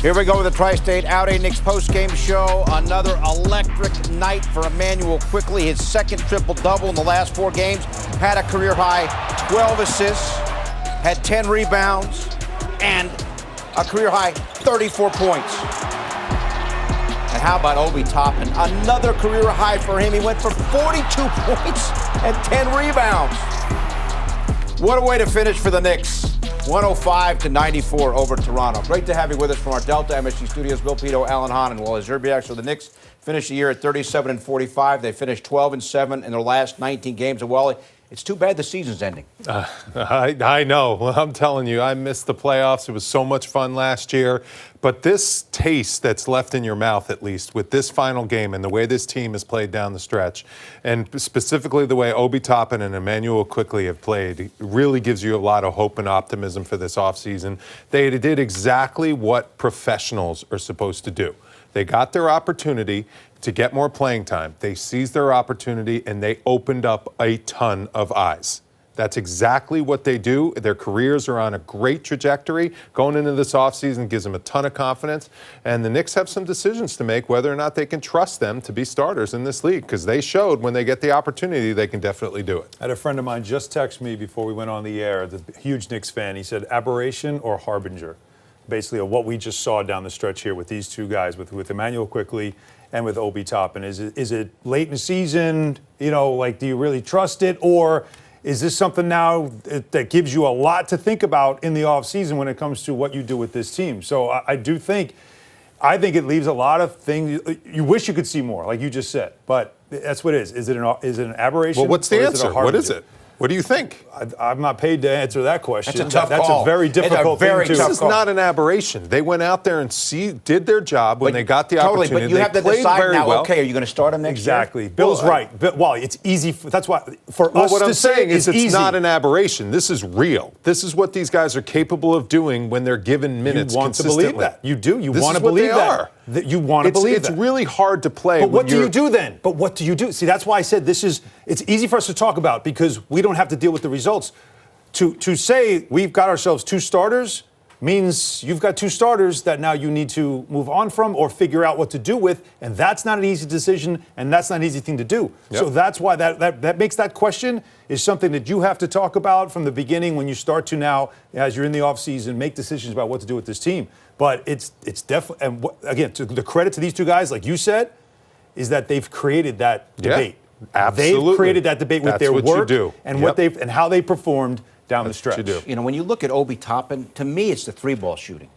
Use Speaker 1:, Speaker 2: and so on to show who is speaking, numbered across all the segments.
Speaker 1: Here we go with the Tri-State Out Knicks post-game show. Another electric night for Immanuel Quickley. His second triple-double in the last 4 games. Had a career-high 12 assists, had 10 rebounds, and a career-high 34 points. And how about Obi Toppin? Another career-high for him. He went for 42 points and 10 rebounds. What a way to finish for the Knicks. 105-94 over Toronto. Great to have you with us from our Delta MSG studios. Bill Pito, Alan Hahn, and Wally Zerbiak. So the Knicks finished the year at 37-45. They finished 12-7 in their last 19 games. And Wally, it's too bad the season's ending.
Speaker 2: I know. Well, I'm telling you, I missed the playoffs. It was so much fun last year. But this taste that's left in your mouth, at least, with this final game and the way this team has played down the stretch, and specifically the way Obi Toppin and Immanuel Quickley have played, really gives you a lot of hope and optimism for this offseason. They did exactly what professionals are supposed to do. They got their opportunity to get more playing time. They seized their opportunity, and they opened up a ton of eyes. That's exactly what they do. Their careers are on a great trajectory. Going into this offseason gives them a ton of confidence. And the Knicks have some decisions to make whether or not they can trust them to be starters in this league, because they showed when they get the opportunity, they can definitely do it.
Speaker 3: I had a friend of mine just text me before we went on the air, the huge Knicks fan. He said, aberration or harbinger, basically, of what we just saw down the stretch here with these two guys, with Immanuel Quickley and with Obi Toppin. Is it late in the season? You know, like, do you really trust it? Or is this something now that gives you a lot to think about in the offseason when it comes to what you do with this team? So I think it leaves a lot of things. You wish you could see more, like you just said. But that's what it is. Is it an aberration?
Speaker 2: Well, what's the answer? What is it? What do you think?
Speaker 3: I'm not paid to answer that question.
Speaker 1: That's a tough
Speaker 3: That's
Speaker 1: call.
Speaker 3: a very difficult thing to.
Speaker 2: This is not an aberration. They went out there and did their job when they got the opportunity.
Speaker 1: But you have to decide now, okay, are you going to start them next year?
Speaker 3: Exactly. Bill's right. Well, it's easy. That's why for us
Speaker 2: what I'm
Speaker 3: to say
Speaker 2: saying is it's
Speaker 3: easy.
Speaker 2: not an aberration. This is real. This is what these guys are capable of doing when they're given minutes consistently.
Speaker 3: You want to believe that. You do. You
Speaker 2: This
Speaker 3: want
Speaker 2: is
Speaker 3: to
Speaker 2: what
Speaker 3: believe
Speaker 2: they
Speaker 3: that.
Speaker 2: are.
Speaker 3: You want to believe that.
Speaker 2: It's really hard to play.
Speaker 3: But what do you do then? But what do you do? See, that's why I said it's easy for us to talk about because we don't have to deal with the results. To say we've got ourselves 2 starters means you've got 2 starters that now you need to move on from or figure out what to do with, and that's not an easy decision, and that's not an easy thing to do. Yep. So that's why that makes that question is something that you have to talk about from the beginning when you start to now, as you're in the offseason, make decisions about what to do with this team. But it's definitely, and again, to the credit to these 2 guys, like you said, is that they've created that debate.
Speaker 2: Absolutely.
Speaker 3: They've created that debate with their work and
Speaker 2: what
Speaker 3: and how they performed down the stretch.
Speaker 1: You know, when you look at Obi Toppin, to me, it's the 3-ball shooting.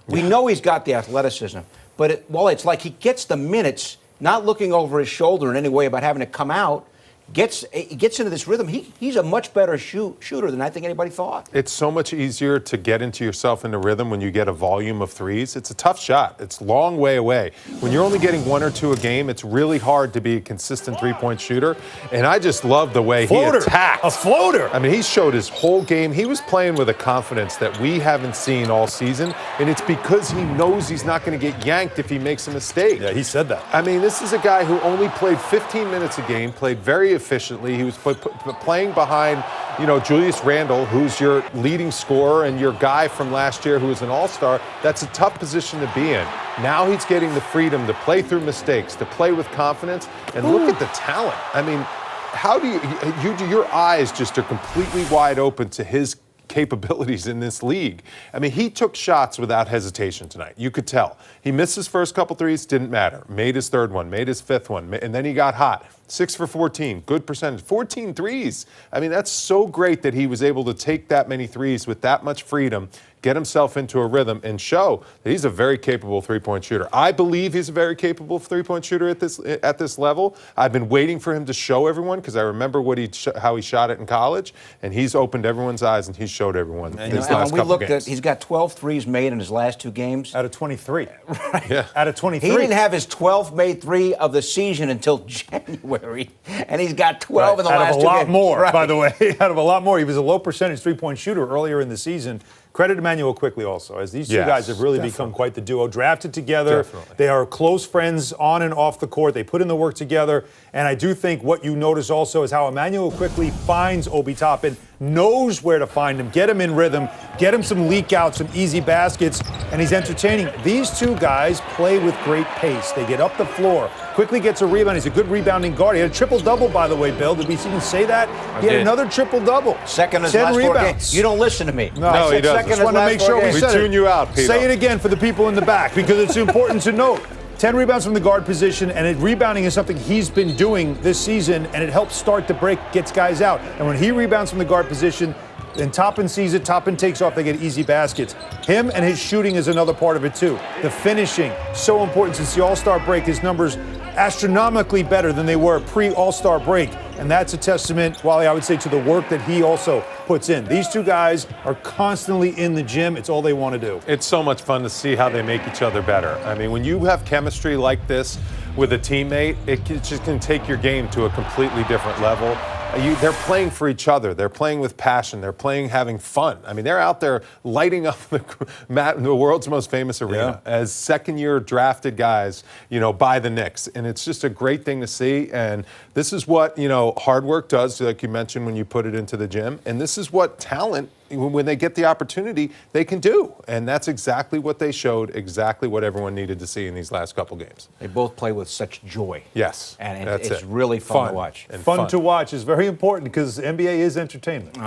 Speaker 1: We know he's got the athleticism, but it's like he gets the minutes, not looking over his shoulder in any way about having to come out. Gets into this rhythm. He's a much better shooter than I think anybody thought.
Speaker 2: It's so much easier to get into yourself into rhythm when you get a volume of threes. It's a tough shot. It's a long way away. When you're only getting 1 or 2 a game, it's really hard to be a consistent 3-point shooter. And I just love the way he attacked.
Speaker 3: A floater.
Speaker 2: I mean, he showed his whole game. He was playing with a confidence that we haven't seen all season. And it's because he knows he's not going to get yanked if he makes a mistake.
Speaker 3: Yeah, he said that.
Speaker 2: I mean, this is a guy who only played 15 minutes a game, played very efficiently. He was playing behind, Julius Randle, who's your leading scorer and your guy from last year who was an all-star. That's a tough position to be in. Now he's getting the freedom to play through mistakes, to play with confidence, and look at the talent. I mean, how do your eyes just are completely wide open to his capabilities in this league. I mean, he took shots without hesitation tonight. You could tell. He missed his first couple threes, didn't matter. Made his 3rd one, made his 5th one, and then he got hot. 6 for 14, good percentage. 14 threes. I mean, that's so great that he was able to take that many threes with that much freedom, get himself into a rhythm, and show that he's a very capable 3-point shooter. I believe he's a very capable 3-point shooter at this level. I've been waiting for him to show everyone because I remember how he shot it in college, and he's opened everyone's eyes and he's showed everyone.
Speaker 1: And when we looked at, he's got 12 threes made in his last 2 games.
Speaker 3: Out of 23.
Speaker 1: Right.
Speaker 2: Yeah.
Speaker 3: Out of 23.
Speaker 1: He didn't have his 12th made 3 of the season until January, and he's got 12 in the last 2 games.
Speaker 3: Out of a lot more, by the way. Out of a lot more. He was a low percentage 3-point shooter earlier in the season. Credit Immanuel Quickley also, as these 2 guys have really become quite the duo. Drafted together.
Speaker 2: Definitely.
Speaker 3: They are close friends on and off the court. They put in the work together. And I do think what you notice also is how Immanuel Quickley finds Obi Toppin knows where to find him, get him in rhythm, get him some leak out, some easy baskets, and he's entertaining. These two guys play with great pace. They get up the floor. Quickly gets a rebound. He's a good rebounding guard. He had a triple-double, by the way, Bill. Did we even say that? He had another triple-double.
Speaker 1: Second in his
Speaker 3: 10
Speaker 1: last
Speaker 3: rebounds.
Speaker 1: 4 games. You don't listen to me.
Speaker 2: No, he doesn't.
Speaker 3: Just want to make sure we said it.
Speaker 2: We tune you out, Peter.
Speaker 3: Say it again for the people in the back, because it's important to note. 10 rebounds from the guard position, and rebounding is something he's been doing this season, and it helps start the break, gets guys out. And when he rebounds from the guard position, and Toppin sees it, Toppin takes off, they get easy baskets. Him and his shooting is another part of it, too. The finishing, so important since the All-Star break. His numbers astronomically better than they were pre-All-Star break. And that's a testament, Wally, I would say, to the work that he also puts in. These two guys are constantly in the gym. It's all they want to do.
Speaker 2: It's so much fun to see how they make each other better. I mean, when you have chemistry like this with a teammate, it just can take your game to a completely different level. They're playing for each other. They're playing with passion. They're playing having fun. I mean, they're out there lighting up the world's most famous arena as second-year drafted guys, by the Knicks. And it's just a great thing to see. And this is what, hard work does, like you mentioned, when you put it into the gym. And this is what talent, when they get the opportunity, they can do. And that's exactly what they showed, exactly what everyone needed to see in these last couple games.
Speaker 1: They both play with such joy.
Speaker 2: Yes.
Speaker 1: And it's really fun to watch.
Speaker 3: And fun to watch is very important because NBA is entertainment.